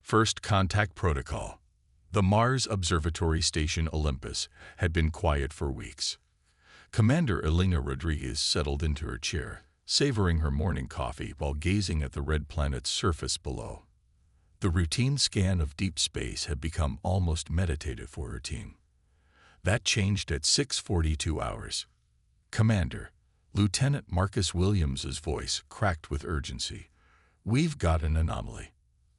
First Contact Protocol. The Mars Observatory Station Olympus had been quiet for weeks. Commander Elena Rodriguez settled into her chair, savoring her morning coffee while gazing at the red planet's surface below. The routine scan of deep space had become almost meditative for her team. That changed at 6:42 hours. "Commander," Lieutenant Marcus Williams's voice cracked with urgency. "We've got an anomaly.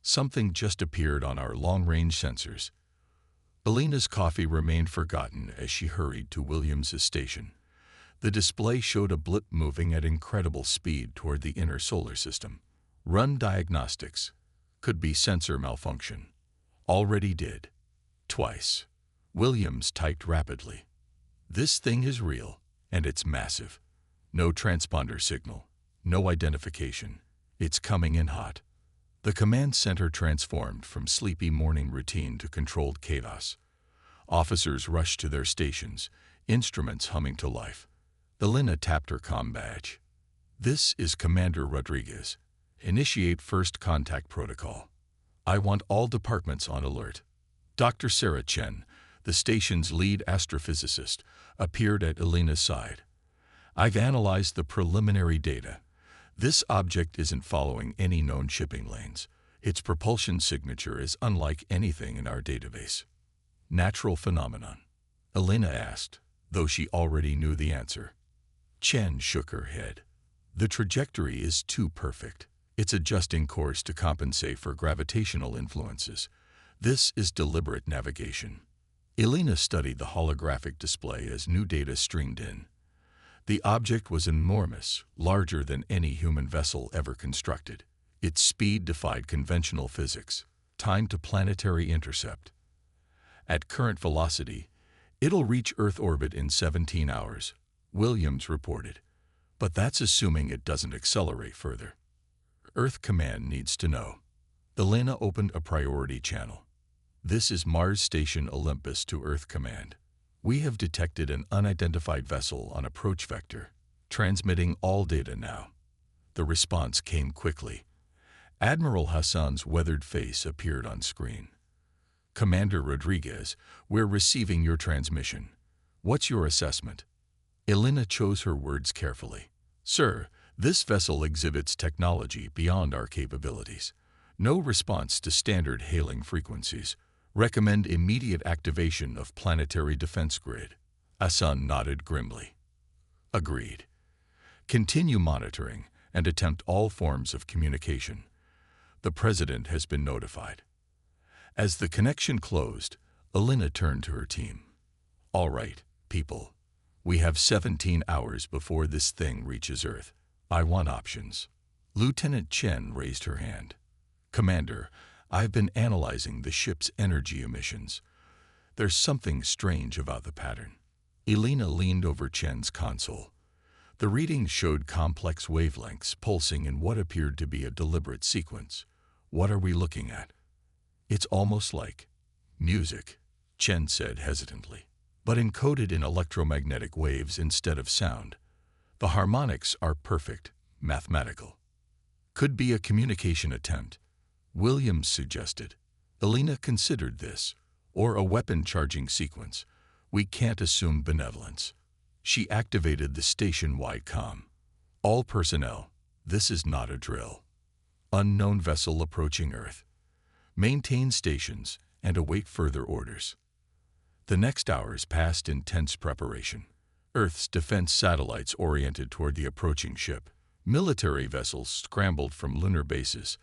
Something just appeared on our long-range sensors." Elena's coffee remained forgotten as she hurried to Williams's station. The display showed a blip moving at incredible speed toward the inner solar system. "Run diagnostics. Could be sensor malfunction." "Already did. Twice." Williams typed rapidly. "This thing is real, and it's massive. No transponder signal, no identification. It's coming in hot." The command center transformed from sleepy morning routine to controlled chaos. Officers rushed to their stations, instruments humming to life. Elena tapped her comm badge. "This is Commander Rodriguez. Initiate First Contact Protocol. I want all departments on alert." Dr. Sarah Chen, the station's lead astrophysicist, appeared at Elena's side. "I've analyzed the preliminary data. This object isn't following any known shipping lanes. Its propulsion signature is unlike anything in our database." "Natural phenomenon?" Elena asked, though she already knew the answer. Chen shook her head. "The trajectory is too perfect. It's adjusting course to compensate for gravitational influences. This is deliberate navigation." Elena studied the holographic display as new data streamed in. The object was enormous, larger than any human vessel ever constructed. Its speed defied conventional physics, time to planetary intercept. "At current velocity, it'll reach Earth orbit in 17 hours, Williams reported. "But that's assuming it doesn't accelerate further." "Earth Command needs to know." Elena opened a priority channel. "This is Mars Station Olympus to Earth Command. We have detected an unidentified vessel on approach vector, transmitting all data now." The response came quickly. Admiral Hassan's weathered face appeared on screen. "Commander Rodriguez, we're receiving your transmission. What's your assessment?" Elena chose her words carefully. "Sir, this vessel exhibits technology beyond our capabilities. No response to standard hailing frequencies. Recommend immediate activation of planetary defense grid." Hassan nodded grimly. "Agreed. Continue monitoring and attempt all forms of communication. The President has been notified." As the connection closed, Elena turned to her team. "All right, people. We have 17 hours before this thing reaches Earth. I want options." Lieutenant Chen raised her hand. "Commander, I've been analyzing the ship's energy emissions. There's something strange about the pattern." Elena leaned over Chen's console. The readings showed complex wavelengths pulsing in what appeared to be a deliberate sequence. "What are we looking at?" "It's almost like music," Chen said hesitantly, "but encoded in electromagnetic waves instead of sound. The harmonics are perfect, mathematical." "Could be a communication attempt," Williams suggested. Elena considered this, or a weapon charging sequence. "We can't assume benevolence." She activated the station-wide comm. "All personnel, this is not a drill. Unknown vessel approaching Earth. Maintain stations and await further orders." The next hours passed in tense preparation. Earth's defense satellites oriented toward the approaching ship. Military vessels scrambled from lunar bases.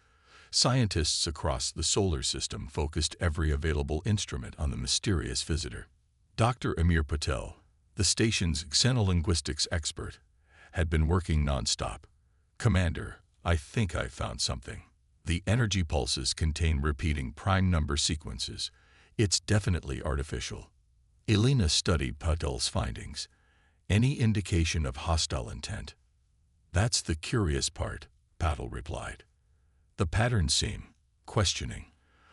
Scientists across the solar system focused every available instrument on the mysterious visitor. Dr. Amir Patel, the station's xenolinguistics expert, had been working nonstop. "Commander, I think I've found something. The energy pulses contain repeating prime number sequences. It's definitely artificial." Elena studied Patel's findings. "Any indication of hostile intent?" "That's the curious part," Patel replied. "The patterns seem questioning,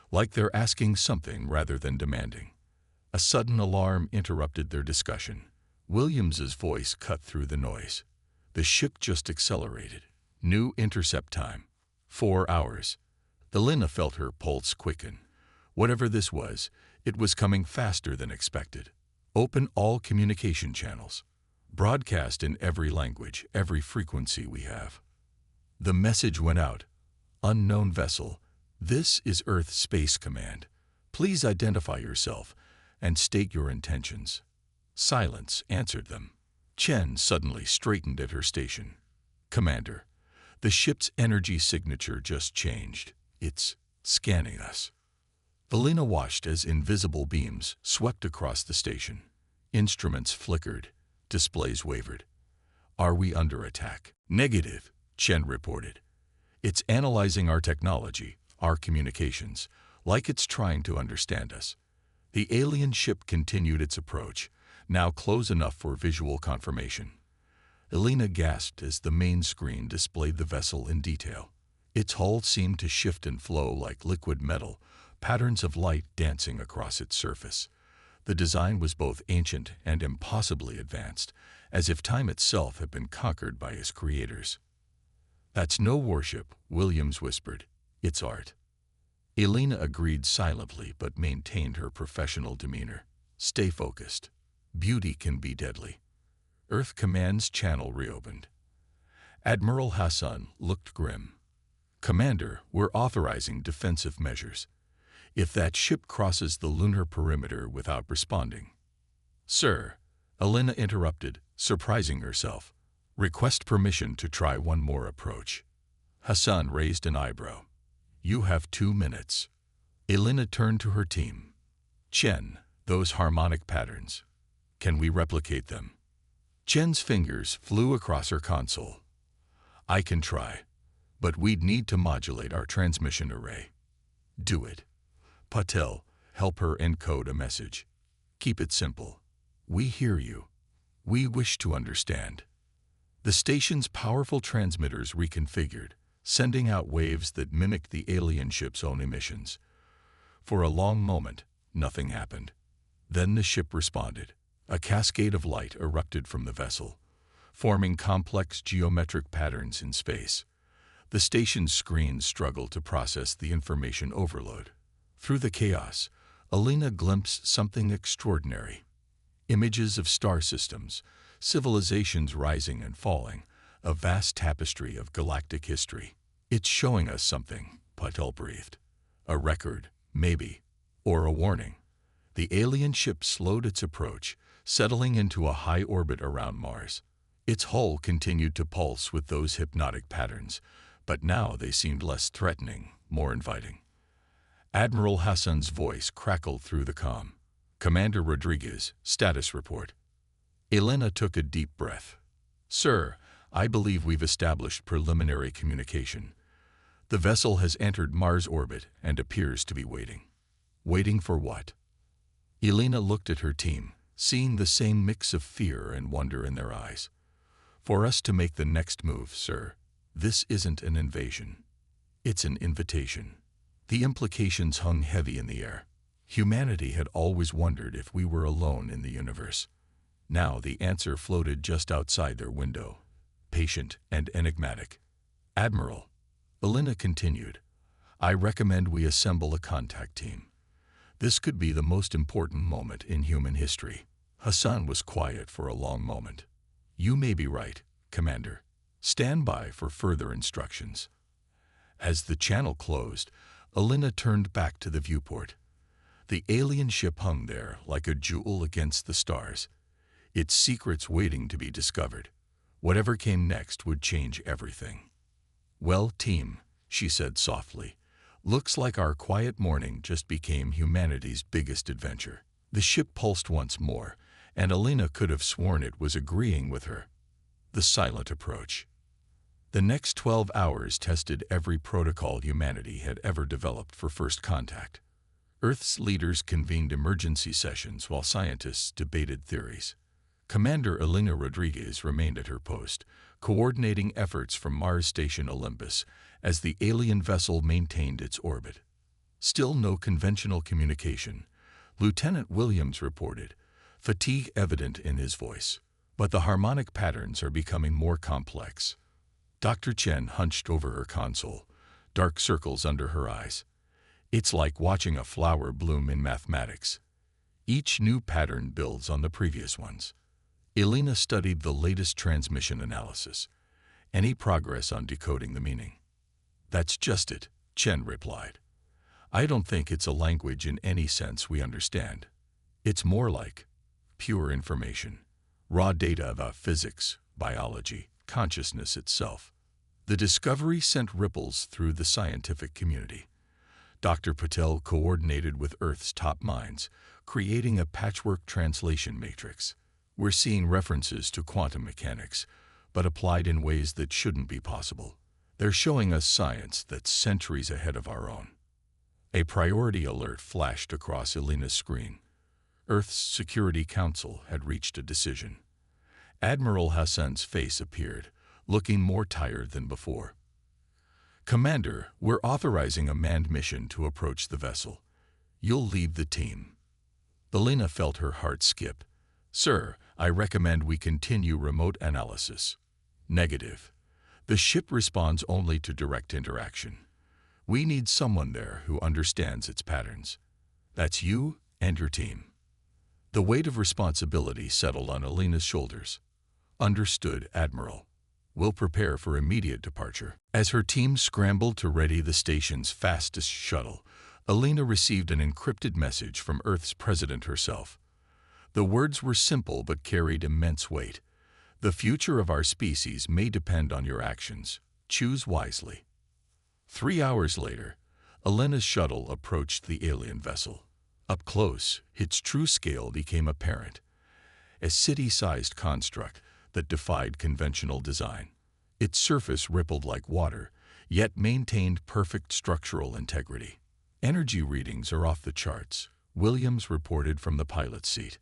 like they're asking something rather than demanding." A sudden alarm interrupted their discussion. Williams's voice cut through the noise. "The ship just accelerated. New intercept time. 4 hours." Elena felt her pulse quicken. Whatever this was, it was coming faster than expected. Open all communication channels. Broadcast in every language, every frequency we have. The message went out. Unknown vessel. This is Earth Space Command. Please identify yourself and state your intentions. Silence answered them. Chen suddenly straightened at her station. Commander, the ship's energy signature just changed. It's scanning us. Elena watched as invisible beams swept across the station. Instruments flickered. Displays wavered. Are we under attack? Negative, Chen reported. It's analyzing our technology, our communications, like it's trying to understand us. The alien ship continued its approach, now close enough for visual confirmation. Elena gasped as the main screen displayed the vessel in detail. Its hull seemed to shift and flow like liquid metal, patterns of light dancing across its surface. The design was both ancient and impossibly advanced, as if time itself had been conquered by its creators. That's no warship, Williams whispered. It's art. Elena agreed silently but maintained her professional demeanor. Stay focused. Beauty can be deadly. Earth Command's channel reopened. Admiral Hassan looked grim. Commander, we're authorizing defensive measures. If that ship crosses the lunar perimeter without responding. Sir, Elena interrupted, surprising herself. Request permission to try one more approach. Hassan raised an eyebrow. You have 2 minutes. Elena turned to her team. Chen, those harmonic patterns. Can we replicate them? Chen's fingers flew across her console. I can try, but we'd need to modulate our transmission array. Do it. Patel, help her encode a message. Keep it simple. We hear you. We wish to understand. The station's powerful transmitters reconfigured, sending out waves that mimicked the alien ship's own emissions. For a long moment, nothing happened. Then the ship responded. A cascade of light erupted from the vessel, forming complex geometric patterns in space. The station's screens struggled to process the information overload. Through the chaos, Elena glimpsed something extraordinary. Images of star systems, civilizations rising and falling, a vast tapestry of galactic history. It's showing us something, Patel breathed. A record, maybe, or a warning. The alien ship slowed its approach, settling into a high orbit around Mars. Its hull continued to pulse with those hypnotic patterns, but now they seemed less threatening, more inviting. Admiral Hassan's voice crackled through the comm. Commander Rodriguez, status report. Elena took a deep breath. Sir, I believe we've established preliminary communication. The vessel has entered Mars orbit and appears to be waiting. Waiting for what? Elena looked at her team, seeing the same mix of fear and wonder in their eyes. For us to make the next move, sir. This isn't an invasion. It's an invitation. The implications hung heavy in the air. Humanity had always wondered if we were alone in the universe. Now the answer floated just outside their window, patient and enigmatic. Admiral, Elena continued, I recommend we assemble a contact team. This could be the most important moment in human history. Hassan was quiet for a long moment. You may be right, Commander. Stand by for further instructions. As the channel closed, Elena turned back to the viewport. The alien ship hung there like a jewel against the stars, its secrets waiting to be discovered. Whatever came next would change everything. Well, team, she said softly, looks like our quiet morning just became humanity's biggest adventure. The ship pulsed once more, and Elena could have sworn it was agreeing with her. The silent approach. The next 12 hours tested every protocol humanity had ever developed for first contact. Earth's leaders convened emergency sessions while scientists debated theories. Commander Elena Rodriguez remained at her post, coordinating efforts from Mars Station Olympus as the alien vessel maintained its orbit. Still no conventional communication. Lieutenant Williams reported, fatigue evident in his voice. But the harmonic patterns are becoming more complex. Dr. Chen hunched over her console, dark circles under her eyes. It's like watching a flower bloom in mathematics. Each new pattern builds on the previous ones. Elena studied the latest transmission analysis. Any progress on decoding the meaning? That's just it, Chen replied. I don't think it's a language in any sense we understand. It's more like pure information, raw data about physics, biology, consciousness itself. The discovery sent ripples through the scientific community. Dr. Patel coordinated with Earth's top minds, creating a patchwork translation matrix. We're seeing references to quantum mechanics, but applied in ways that shouldn't be possible. They're showing us science that's centuries ahead of our own. A priority alert flashed across Elena's screen. Earth's Security Council had reached a decision. Admiral Hassan's face appeared, looking more tired than before. Commander, we're authorizing a manned mission to approach the vessel. You'll lead the team. Elena felt her heart skip. Sir, I recommend we continue remote analysis. Negative. The ship responds only to direct interaction. We need someone there who understands its patterns. That's you and your team. The weight of responsibility settled on Elena's shoulders. Understood, Admiral. We'll prepare for immediate departure. As her team scrambled to ready the station's fastest shuttle, Elena received an encrypted message from Earth's president herself. The words were simple but carried immense weight. The future of our species may depend on your actions. Choose wisely. 3 hours later, Elena's shuttle approached the alien vessel. Up close, its true scale became apparent. A city-sized construct that defied conventional design. Its surface rippled like water, yet maintained perfect structural integrity. Energy readings are off the charts, Williams reported from the pilot's seat.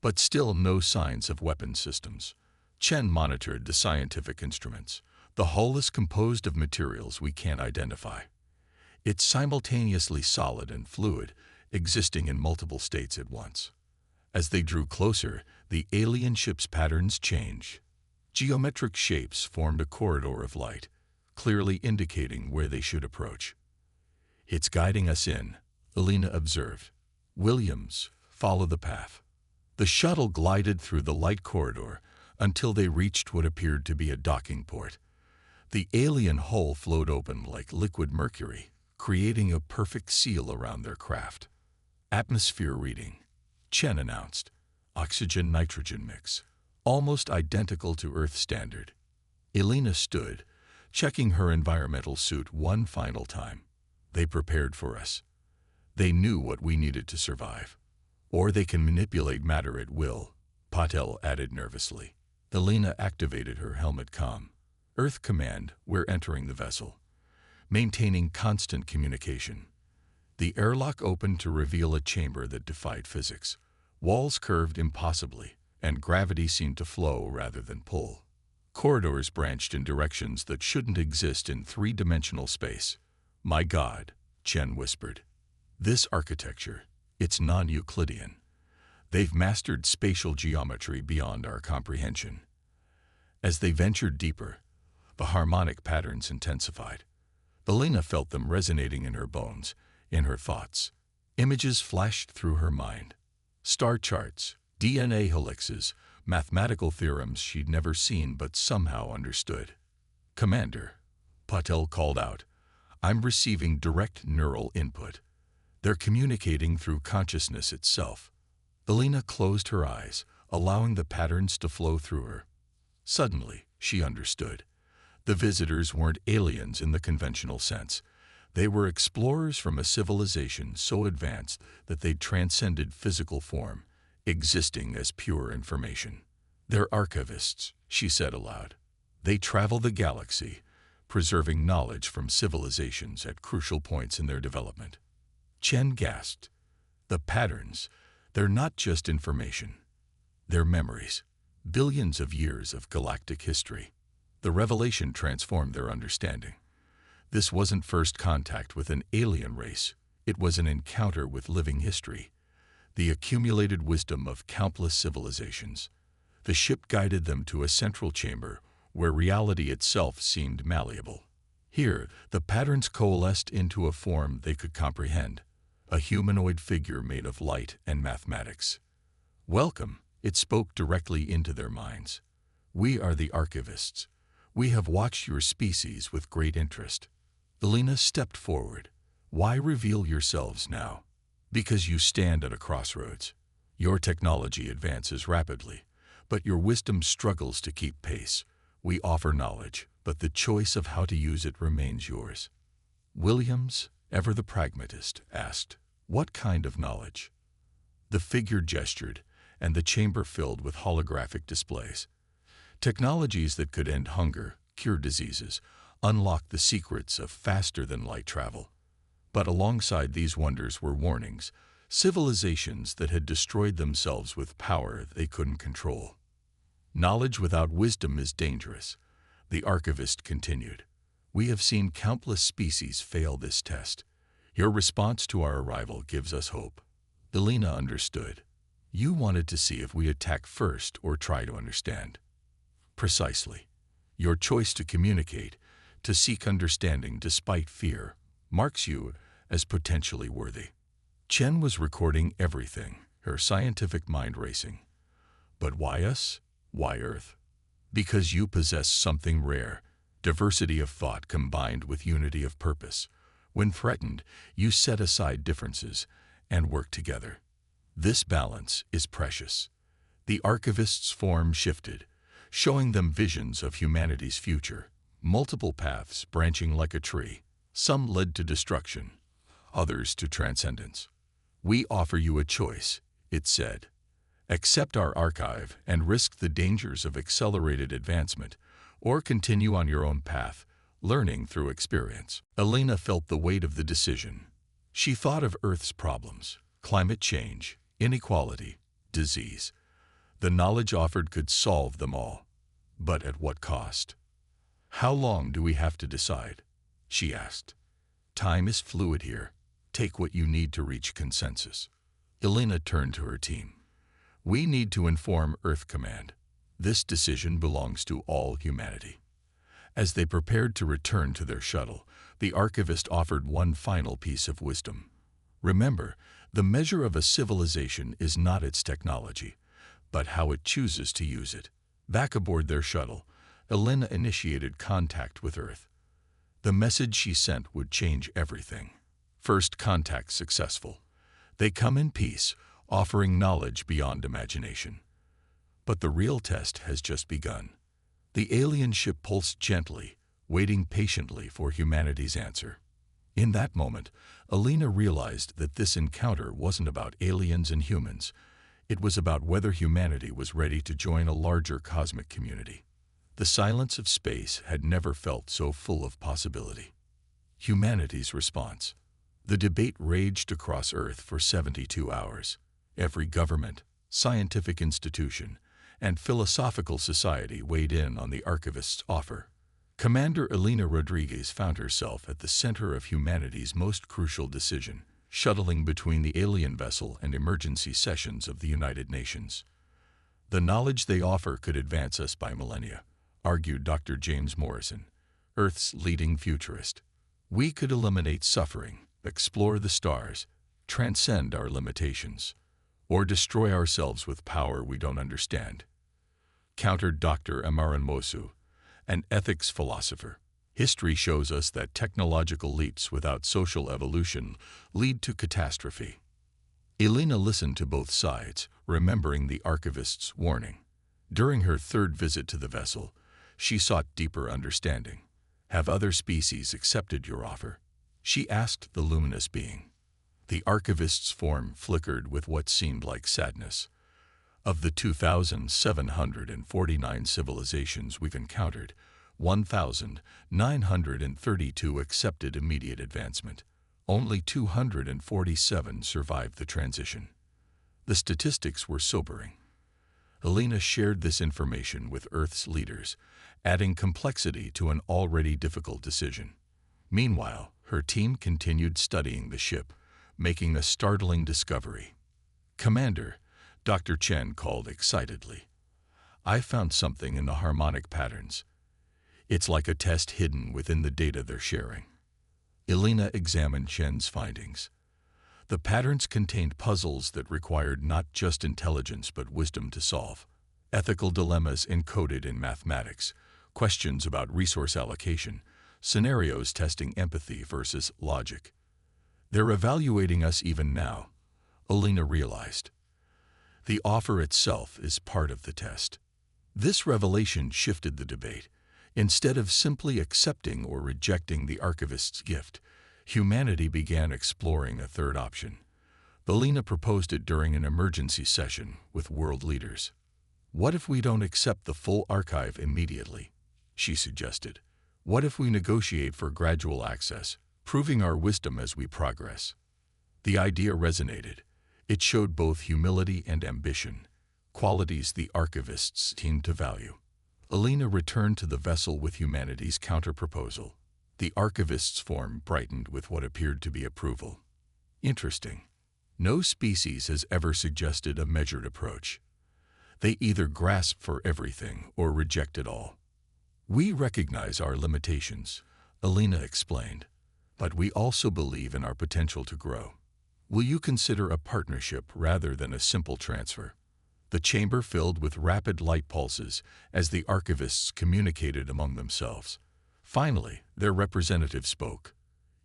But still no signs of weapon systems. Chen monitored the scientific instruments. The hull is composed of materials we can't identify. It's simultaneously solid and fluid, existing in multiple states at once. As they drew closer, the alien ship's patterns changed. Geometric shapes formed a corridor of light, clearly indicating where they should approach. It's guiding us in, Elena observed. Williams, follow the path. The shuttle glided through the light corridor until they reached what appeared to be a docking port. The alien hull flowed open like liquid mercury, creating a perfect seal around their craft. Atmosphere reading, Chen announced. Oxygen-nitrogen mix, almost identical to Earth standard. Elena stood, checking her environmental suit one final time. They prepared for us. They knew what we needed to survive. Or they can manipulate matter at will, Patel added nervously. Elena activated her helmet comm. Earth Command, we're entering the vessel. Maintaining constant communication. The airlock opened to reveal a chamber that defied physics. Walls curved impossibly, and gravity seemed to flow rather than pull. Corridors branched in directions that shouldn't exist in three-dimensional space. My God, Chen whispered. This architecture, it's non-Euclidean. They've mastered spatial geometry beyond our comprehension. As they ventured deeper, the harmonic patterns intensified. Elena felt them resonating in her bones, in her thoughts. Images flashed through her mind. Star charts, DNA helixes, mathematical theorems she'd never seen but somehow understood. Commander, Patel called out, I'm receiving direct neural input. They're communicating through consciousness itself. Elena closed her eyes, allowing the patterns to flow through her. Suddenly, she understood. The visitors weren't aliens in the conventional sense. They were explorers from a civilization so advanced that they'd transcended physical form, existing as pure information. They're archivists, she said aloud. They travel the galaxy, preserving knowledge from civilizations at crucial points in their development. Chen gasped. The patterns, they're not just information. They're memories, billions of years of galactic history. The revelation transformed their understanding. This wasn't first contact with an alien race. It was an encounter with living history, the accumulated wisdom of countless civilizations. The ship guided them to a central chamber where reality itself seemed malleable. Here, the patterns coalesced into a form they could comprehend, a humanoid figure made of light and mathematics. "Welcome," it spoke directly into their minds. "We are the archivists. We have watched your species with great interest." Elena stepped forward. "Why reveal yourselves now?" "Because you stand at a crossroads. Your technology advances rapidly, but your wisdom struggles to keep pace. We offer knowledge, but the choice of how to use it remains yours." Williams, ever the pragmatist, asked, "What kind of knowledge?" The figure gestured, and the chamber filled with holographic displays. Technologies that could end hunger, cure diseases, unlock the secrets of faster-than-light travel. But alongside these wonders were warnings, civilizations that had destroyed themselves with power they couldn't control. "Knowledge without wisdom is dangerous," the archivist continued. "We have seen countless species fail this test. Your response to our arrival gives us hope." Elena understood. "You wanted to see if we attack first or try to understand." "Precisely. Your choice to communicate, to seek understanding despite fear, marks you as potentially worthy." Chen was recording everything, her scientific mind racing. "But why us? Why Earth?" "Because you possess something rare, diversity of thought combined with unity of purpose. When threatened, you set aside differences and work together. This balance is precious." The archivist's form shifted, showing them visions of humanity's future, multiple paths branching like a tree. Some led to destruction, others to transcendence. "We offer you a choice," it said. "Accept our archive and risk the dangers of accelerated advancement, or continue on your own path, learning through experience." Elena felt the weight of the decision. She thought of Earth's problems: climate change, inequality, disease. The knowledge offered could solve them all. But at what cost? "How long do we have to decide?" she asked. "Time is fluid here. Take what you need to reach consensus." Elena turned to her team. "We need to inform Earth Command. This decision belongs to all humanity." As they prepared to return to their shuttle, the archivist offered one final piece of wisdom. "Remember, the measure of a civilization is not its technology, but how it chooses to use it." Back aboard their shuttle, Elena initiated contact with Earth. The message she sent would change everything. First contact successful. They come in peace, offering knowledge beyond imagination. But the real test has just begun. The alien ship pulsed gently, waiting patiently for humanity's answer. In that moment, Elena realized that this encounter wasn't about aliens and humans. It was about whether humanity was ready to join a larger cosmic community. The silence of space had never felt so full of possibility. Humanity's response. The debate raged across Earth for 72 hours. Every government, scientific institution, and philosophical society weighed in on the archivist's offer. Commander Elena Rodriguez found herself at the center of humanity's most crucial decision, shuttling between the alien vessel and emergency sessions of the United Nations. "The knowledge they offer could advance us by millennia," argued Dr. James Morrison, Earth's leading futurist. "We could eliminate suffering, explore the stars, transcend our limitations, or destroy ourselves with power we don't understand," countered Dr. Amaran Mosu, an ethics philosopher. "History shows us that technological leaps without social evolution lead to catastrophe." Elena listened to both sides, remembering the archivist's warning. During her third visit to the vessel, she sought deeper understanding. "Have other species accepted your offer?" she asked the luminous being. The archivist's form flickered with what seemed like sadness. "Of the 2,749 civilizations we've encountered, 1,932 accepted immediate advancement. Only 247 survived the transition." The statistics were sobering. Elena shared this information with Earth's leaders, adding complexity to an already difficult decision. Meanwhile, her team continued studying the ship, making a startling discovery. "Commander," Dr. Chen called excitedly, "I found something in the harmonic patterns. It's like a test hidden within the data they're sharing. Elena examined Shen's findings. The patterns contained puzzles that required not just intelligence but wisdom to solve. Ethical dilemmas encoded in mathematics, questions about resource allocation, scenarios testing empathy versus logic. They're evaluating us even now, Elena realized. The offer itself is part of the test. This revelation shifted the debate. Instead of simply accepting or rejecting the archivist's gift, humanity began exploring a third option. Elena proposed it during an emergency session with world leaders. What if we don't accept the full archive immediately? She suggested. What if we negotiate for gradual access, proving our wisdom as we progress? The idea resonated. It showed both humility and ambition, qualities the archivists seemed to value. Elena returned to the vessel with humanity's counterproposal. The archivist's form brightened with what appeared to be approval. Interesting. No species has ever suggested a measured approach. They either grasp for everything or reject it all. We recognize our limitations, Elena explained, but we also believe in our potential to grow. Will you consider a partnership rather than a simple transfer? The chamber filled with rapid light pulses as the archivists communicated among themselves. Finally, their representative spoke.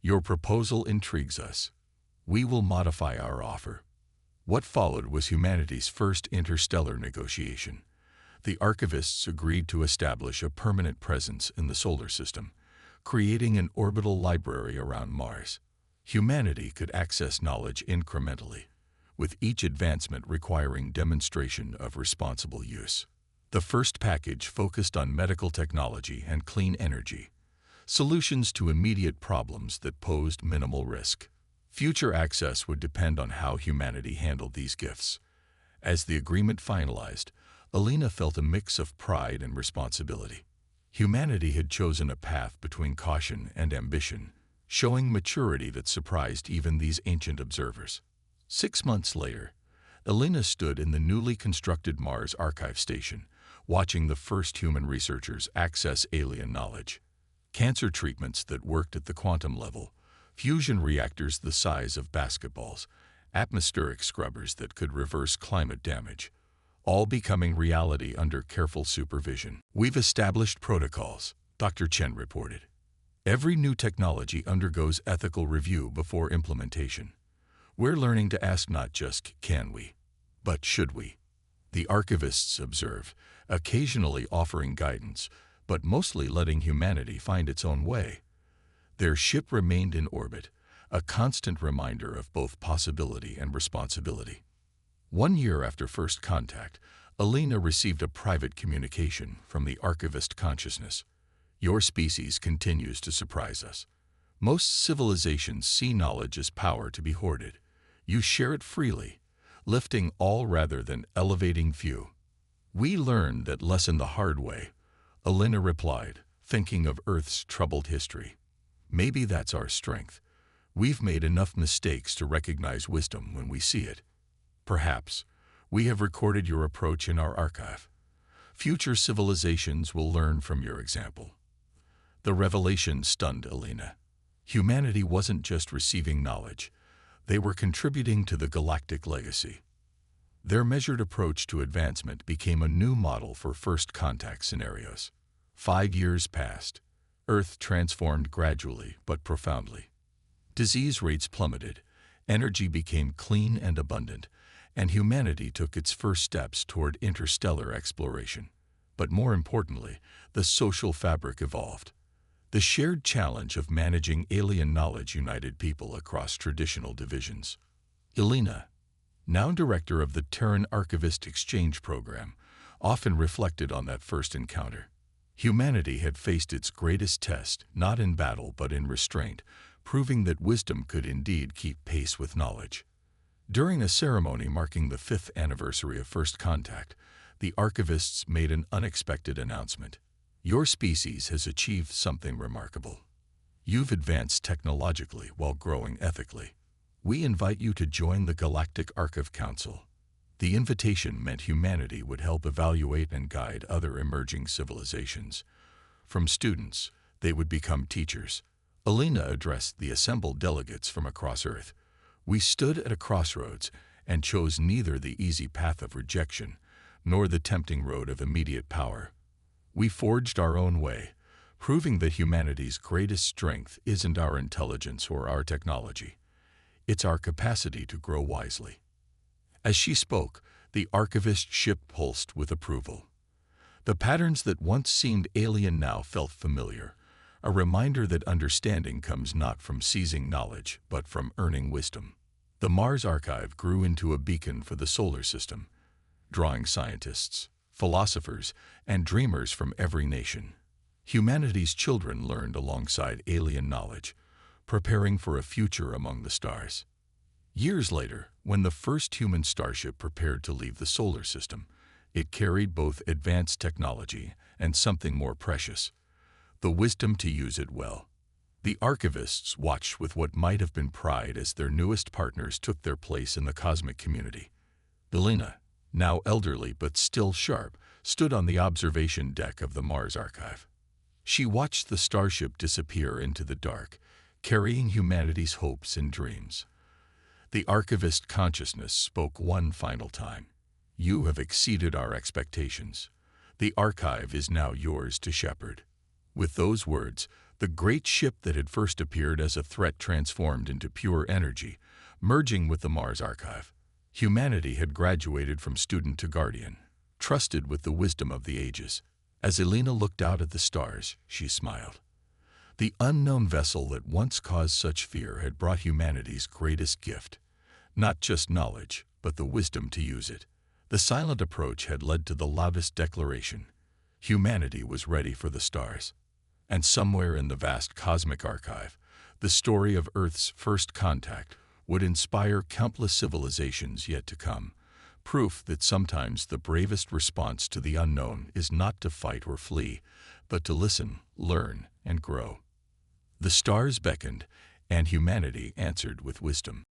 Your proposal intrigues us. We will modify our offer. What followed was humanity's first interstellar negotiation. The archivists agreed to establish a permanent presence in the solar system, creating an orbital library around Mars. Humanity could access knowledge incrementally, with each advancement requiring demonstration of responsible use. The first package focused on medical technology and clean energy, solutions to immediate problems that posed minimal risk. Future access would depend on how humanity handled these gifts. As the agreement finalized, Elena felt a mix of pride and responsibility. Humanity had chosen a path between caution and ambition, showing maturity that surprised even these ancient observers. 6 months later, Elena stood in the newly constructed Mars Archive Station, watching the first human researchers access alien knowledge. Cancer treatments that worked at the quantum level, fusion reactors the size of basketballs, atmospheric scrubbers that could reverse climate damage, all becoming reality under careful supervision. We've established protocols, Dr. Chen reported. Every new technology undergoes ethical review before implementation. We're learning to ask not just can we, but should we. The archivists observed, occasionally offering guidance, but mostly letting humanity find its own way. Their ship remained in orbit, a constant reminder of both possibility and responsibility. 1 year after first contact, Elena received a private communication from the archivist consciousness. Your species continues to surprise us. Most civilizations see knowledge as power to be hoarded. You share it freely, lifting all rather than elevating few. We learned that lesson the hard way, Elena replied, thinking of Earth's troubled history. Maybe that's our strength. We've made enough mistakes to recognize wisdom when we see it. Perhaps we have recorded your approach in our archive. Future civilizations will learn from your example. The revelation stunned Elena. Humanity wasn't just receiving knowledge. They were contributing to the galactic legacy. Their measured approach to advancement became a new model for first contact scenarios. 5 years passed. Earth transformed gradually but profoundly. Disease rates plummeted, energy became clean and abundant, and humanity took its first steps toward interstellar exploration. But more importantly, the social fabric evolved. The shared challenge of managing alien knowledge united people across traditional divisions. Elena, now director of the Terran Archivist Exchange Program, often reflected on that first encounter. Humanity had faced its greatest test, not in battle but in restraint, proving that wisdom could indeed keep pace with knowledge. During a ceremony marking the 5th anniversary of first contact, the archivists made an unexpected announcement. Your species has achieved something remarkable. You've advanced technologically while growing ethically. We invite you to join the Galactic Archive Council. The invitation meant humanity would help evaluate and guide other emerging civilizations, From students, they would become teachers. Elena addressed the assembled delegates from across Earth. We stood at a crossroads and chose neither the easy path of rejection nor the tempting road of immediate power. We forged our own way, proving that humanity's greatest strength isn't our intelligence or our technology. It's our capacity to grow wisely. As she spoke, the archivist ship pulsed with approval. The patterns that once seemed alien now felt familiar, a reminder that understanding comes not from seizing knowledge, but from earning wisdom. The Mars Archive grew into a beacon for the solar system, drawing scientists, philosophers, and dreamers from every nation. Humanity's children learned alongside alien knowledge, preparing for a future among the stars. Years later, when the first human starship prepared to leave the solar system, it carried both advanced technology and something more precious, the wisdom to use it well. The archivists watched with what might have been pride as their newest partners took their place in the cosmic community. Elena, now elderly but still sharp, stood on the observation deck of the Mars Archive. She watched the starship disappear into the dark, carrying humanity's hopes and dreams. The archivist consciousness spoke one final time. You have exceeded our expectations. The archive is now yours to shepherd. With those words, the great ship that had first appeared as a threat transformed into pure energy, merging with the Mars Archive. Humanity had graduated from student to guardian, trusted with the wisdom of the ages. As Elena looked out at the stars, she smiled. The unknown vessel that once caused such fear had brought humanity's greatest gift, not just knowledge, but the wisdom to use it. The silent approach had led to the loudest declaration. Humanity was ready for the stars. And somewhere in the vast cosmic archive, the story of Earth's first contact would inspire countless civilizations yet to come, proof that sometimes the bravest response to the unknown is not to fight or flee, but to listen, learn, and grow. The stars beckoned, and humanity answered with wisdom.